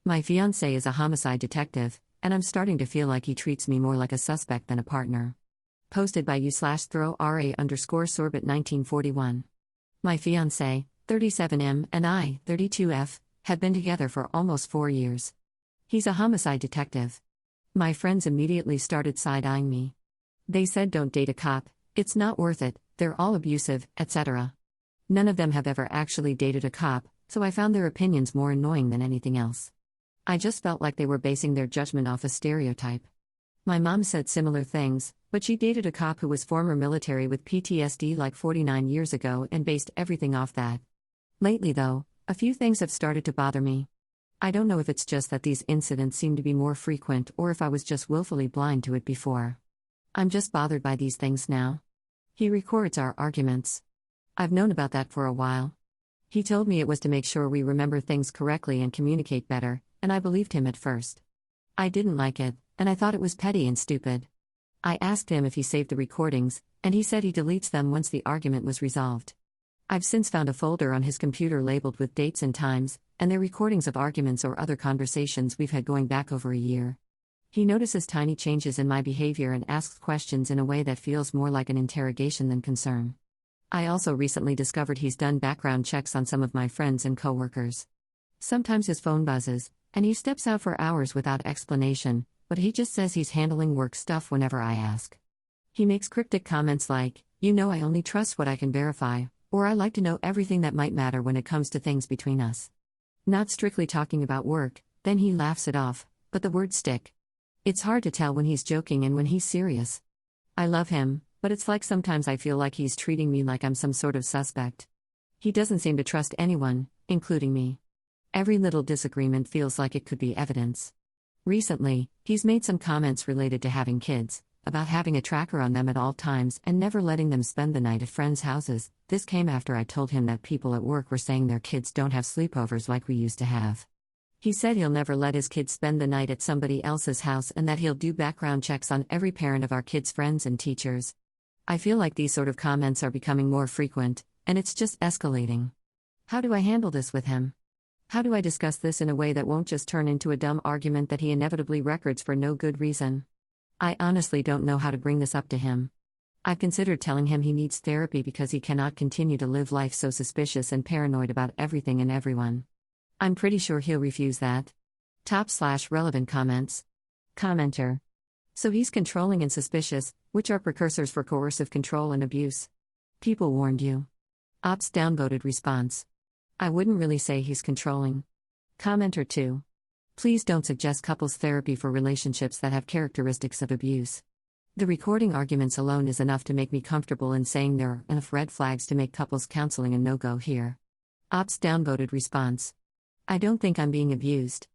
My fiancé is a homicide detective, and I'm starting to feel like he treats me more like a suspect than a partner. Posted by u/throw_ra_sorbet 1941. My fiancé, 37M, and I, 32F, have been together for almost 4 years. He's a homicide detective. My friends immediately started side-eyeing me. They said, "Don't date a cop, it's not worth it, they're all abusive, etc." None of them have ever actually dated a cop, so I found their opinions more annoying than anything else. I just felt like they were basing their judgment off a stereotype. My mom said similar things, but she dated a cop who was former military with PTSD like 49 years ago and based everything off that. Lately though, a few things have started to bother me. I don't know if it's just that these incidents seem to be more frequent or if I was just willfully blind to it before. I'm just bothered by these things now. He records our arguments. I've known about that for a while. He told me it was to make sure we remember things correctly and communicate better, and I believed him at first. I didn't like it, and I thought it was petty and stupid. I asked him if he saved the recordings, and he said he deletes them once the argument was resolved. I've since found a folder on his computer labeled with dates and times, and they're recordings of arguments or other conversations we've had going back over a year. He notices tiny changes in my behavior and asks questions in a way that feels more like an interrogation than concern. I also recently discovered he's done background checks on some of my friends and coworkers. Sometimes his phone buzzes, and he steps out for hours without explanation, but he just says he's handling work stuff whenever I ask. He makes cryptic comments like, I only trust what I can verify, or I like to know everything that might matter when it comes to things between us. Not strictly talking about work, then he laughs it off, but the words stick. It's hard to tell when he's joking and when he's serious. I love him, but it's like sometimes I feel like he's treating me like I'm some sort of suspect. He doesn't seem to trust anyone, including me. Every little disagreement feels like it could be evidence. Recently, he's made some comments related to having kids, about having a tracker on them at all times and never letting them spend the night at friends' houses. This came after I told him that people at work were saying their kids don't have sleepovers like we used to have. He said he'll never let his kids spend the night at somebody else's house and that he'll do background checks on every parent of our kids' friends and teachers. I feel like these sort of comments are becoming more frequent, and it's just escalating. How do I handle this with him? How do I discuss this in a way that won't just turn into a dumb argument that he inevitably records for no good reason? I honestly don't know how to bring this up to him. I've considered telling him he needs therapy because he cannot continue to live life so suspicious and paranoid about everything and everyone. I'm pretty sure he'll refuse that. /relevant comments. Commenter. So he's controlling and suspicious, which are precursors for coercive control and abuse. People warned you. Ops downvoted response. I wouldn't really say he's controlling. Commenter 2. Please don't suggest couples therapy for relationships that have characteristics of abuse. The recording arguments alone is enough to make me comfortable in saying there are enough red flags to make couples counseling a no-go here. Ops downvoted response. I don't think I'm being abused.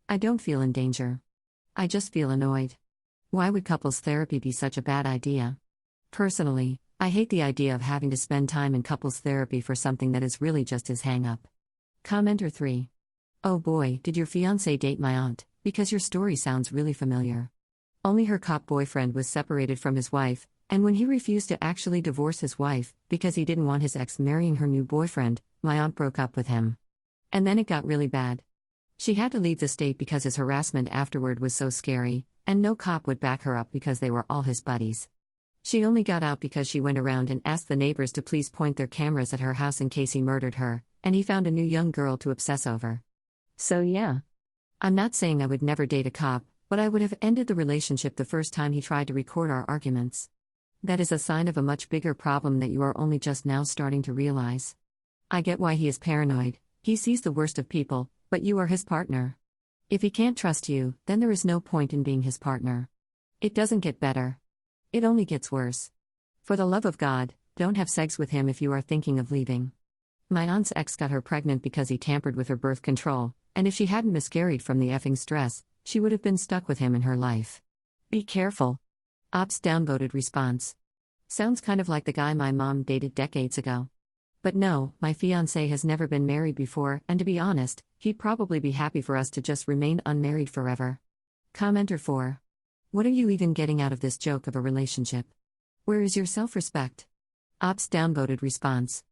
I don't feel in danger. I just feel annoyed. Why would couples therapy be such a bad idea? Personally, I hate the idea of having to spend time in couples therapy for something that is really just his hang-up. Commenter 3. Oh boy, did your fiancé date my aunt, because your story sounds really familiar. Only her cop boyfriend was separated from his wife, and when he refused to actually divorce his wife, because he didn't want his ex marrying her new boyfriend, my aunt broke up with him. And then it got really bad. She had to leave the state because his harassment afterward was so scary, and no cop would back her up because they were all his buddies. She only got out because she went around and asked the neighbors to please point their cameras at her house in case he murdered her, and he found a new young girl to obsess over. So yeah. I'm not saying I would never date a cop, but I would have ended the relationship the first time he tried to record our arguments. That is a sign of a much bigger problem that you are only just now starting to realize. I get why he is paranoid. He sees the worst of people, but you are his partner. If he can't trust you, then there is no point in being his partner. It doesn't get better. It only gets worse. For the love of God, don't have sex with him if you are thinking of leaving. My aunt's ex got her pregnant because he tampered with her birth control, and if she hadn't miscarried from the effing stress, she would have been stuck with him in her life. Be careful. Ops downvoted response. Sounds kind of like the guy my mom dated decades ago. But no, my fiancé has never been married before, and to be honest, he'd probably be happy for us to just remain unmarried forever. Commenter 4. What are you even getting out of this joke of a relationship? Where is your self-respect? Ops downvoted response.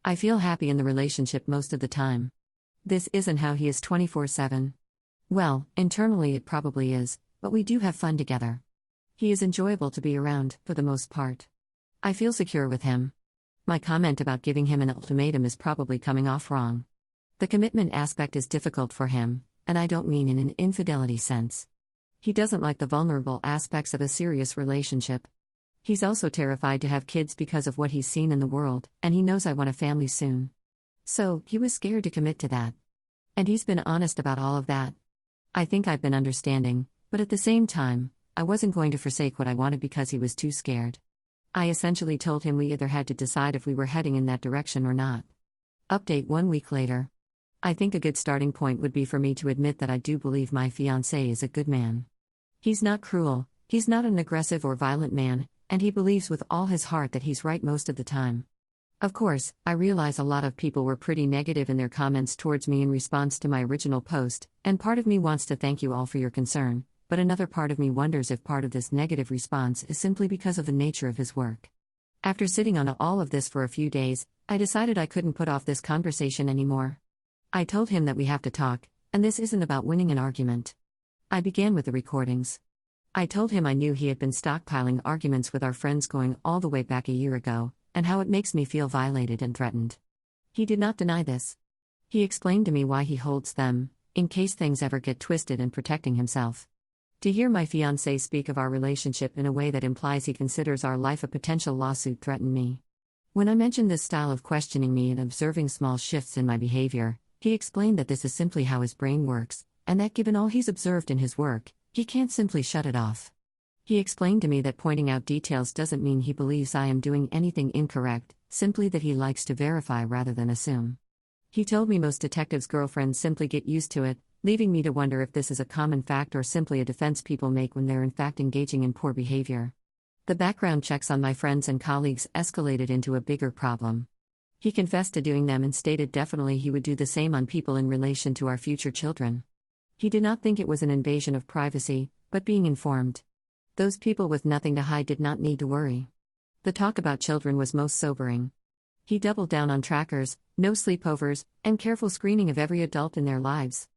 I feel happy in the relationship most of the time. This isn't how he is 24/7. Well, internally it probably is, but we do have fun together. He is enjoyable to be around, for the most part. I feel secure with him. My comment about giving him an ultimatum is probably coming off wrong. The commitment aspect is difficult for him, and I don't mean in an infidelity sense. He doesn't like the vulnerable aspects of a serious relationship. He's also terrified to have kids because of what he's seen in the world, and he knows I want a family soon. So, he was scared to commit to that. And he's been honest about all of that. I think I've been understanding, but at the same time, I wasn't going to forsake what I wanted because he was too scared. I essentially told him we either had to decide if we were heading in that direction or not. Update 1 week later. I think a good starting point would be for me to admit that I do believe my fiancé is a good man. He's not cruel, he's not an aggressive or violent man, and he believes with all his heart that he's right most of the time. Of course, I realize a lot of people were pretty negative in their comments towards me in response to my original post, and part of me wants to thank you all for your concern, but another part of me wonders if part of this negative response is simply because of the nature of his work. After sitting on all of this for a few days, I decided I couldn't put off this conversation anymore. I told him that we have to talk, and this isn't about winning an argument. I began with the recordings. I told him I knew he had been stockpiling arguments with our friends going all the way back a year ago, and how it makes me feel violated and threatened. He did not deny this. He explained to me why he holds them, in case things ever get twisted, and protecting himself. To hear my fiancé speak of our relationship in a way that implies he considers our life a potential lawsuit threatened me. When I mentioned this style of questioning me and observing small shifts in my behavior, he explained that this is simply how his brain works, and that given all he's observed in his work, he can't simply shut it off. He explained to me that pointing out details doesn't mean he believes I am doing anything incorrect, simply that he likes to verify rather than assume. He told me most detectives' girlfriends simply get used to it, leaving me to wonder if this is a common fact or simply a defense people make when they're in fact engaging in poor behavior. The background checks on my friends and colleagues escalated into a bigger problem. He confessed to doing them and stated definitely he would do the same on people in relation to our future children. He did not think it was an invasion of privacy, but being informed. Those people with nothing to hide did not need to worry. The talk about children was most sobering. He doubled down on trackers, no sleepovers, and careful screening of every adult in their lives.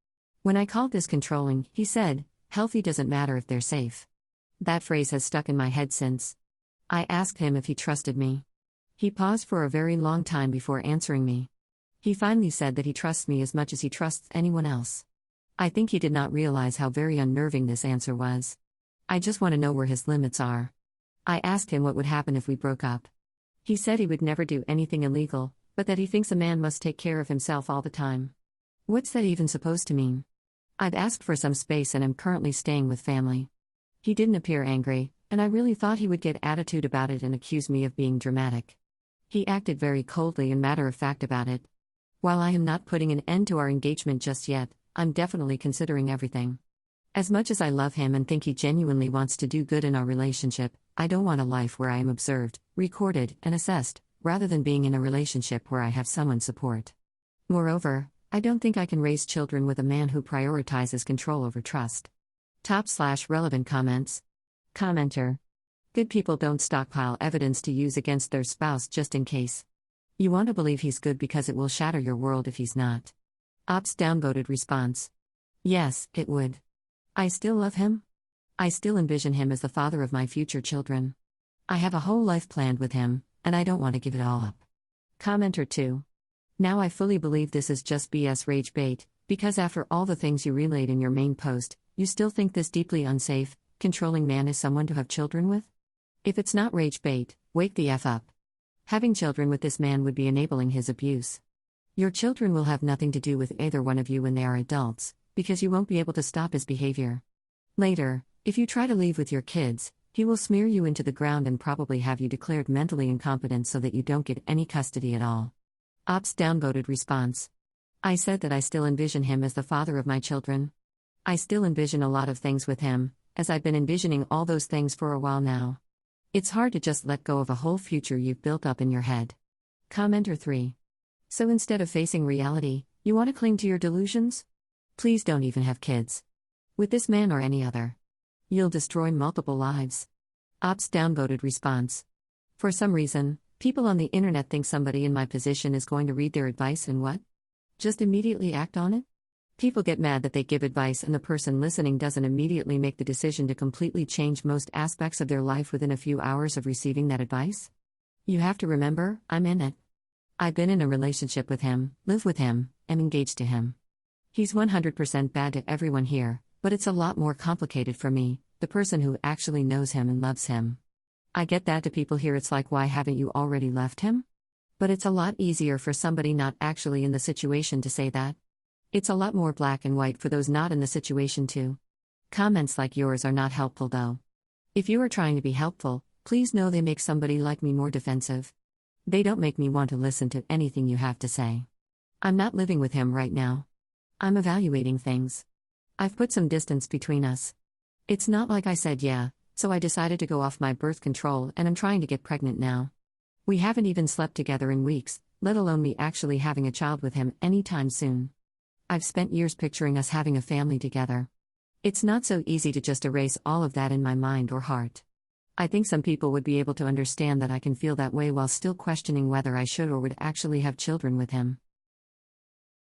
When I called this controlling, he said, "Healthy doesn't matter if they're safe." That phrase has stuck in my head since. I asked him if he trusted me. He paused for a very long time before answering me. He finally said that he trusts me as much as he trusts anyone else. I think he did not realize how very unnerving this answer was. I just want to know where his limits are. I asked him what would happen if we broke up. He said he would never do anything illegal, but that he thinks a man must take care of himself all the time. What's that even supposed to mean? I've asked for some space and am currently staying with family. He didn't appear angry, and I really thought he would get attitude about it and accuse me of being dramatic. He acted very coldly and matter-of-fact about it. While I am not putting an end to our engagement just yet, I'm definitely considering everything. As much as I love him and think he genuinely wants to do good in our relationship, I don't want a life where I am observed, recorded, and assessed, rather than being in a relationship where I have someone's support. Moreover, I don't think I can raise children with a man who prioritizes control over trust. Top/relevant comments. Commenter. Good people don't stockpile evidence to use against their spouse just in case. You want to believe he's good because it will shatter your world if he's not. Ops downvoted response. Yes, it would. I still love him. I still envision him as the father of my future children. I have a whole life planned with him, and I don't want to give it all up. Commenter 2. Now I fully believe this is just BS rage bait, because after all the things you relayed in your main post, you still think this deeply unsafe, controlling man is someone to have children with? If it's not rage bait, wake the F up. Having children with this man would be enabling his abuse. Your children will have nothing to do with either one of you when they are adults, because you won't be able to stop his behavior. Later, if you try to leave with your kids, he will smear you into the ground and probably have you declared mentally incompetent so that you don't get any custody at all. Ops downvoted response. I said that I still envision him as the father of my children. I still envision a lot of things with him, as I've been envisioning all those things for a while now. It's hard to just let go of a whole future you've built up in your head. Commenter 3. So instead of facing reality, you want to cling to your delusions? Please don't even have kids. With this man or any other. You'll destroy multiple lives. Ops downvoted response. For some reason, people on the internet think somebody in my position is going to read their advice and what? Just immediately act on it? People get mad that they give advice and the person listening doesn't immediately make the decision to completely change most aspects of their life within a few hours of receiving that advice. You have to remember, I'm in it. I've been in a relationship with him, live with him, am engaged to him. He's 100% bad to everyone here, but it's a lot more complicated for me, the person who actually knows him and loves him. I get that to people here it's like, why haven't you already left him? But it's a lot easier for somebody not actually in the situation to say that. It's a lot more black and white for those not in the situation too. Comments like yours are not helpful though. If you are trying to be helpful, please know they make somebody like me more defensive. They don't make me want to listen to anything you have to say. I'm not living with him right now. I'm evaluating things. I've put some distance between us. It's not like I said yeah, so I decided to go off my birth control and I'm trying to get pregnant now. We haven't even slept together in weeks, let alone me actually having a child with him anytime soon. I've spent years picturing us having a family together. It's not so easy to just erase all of that in my mind or heart. I think some people would be able to understand that I can feel that way while still questioning whether I should or would actually have children with him.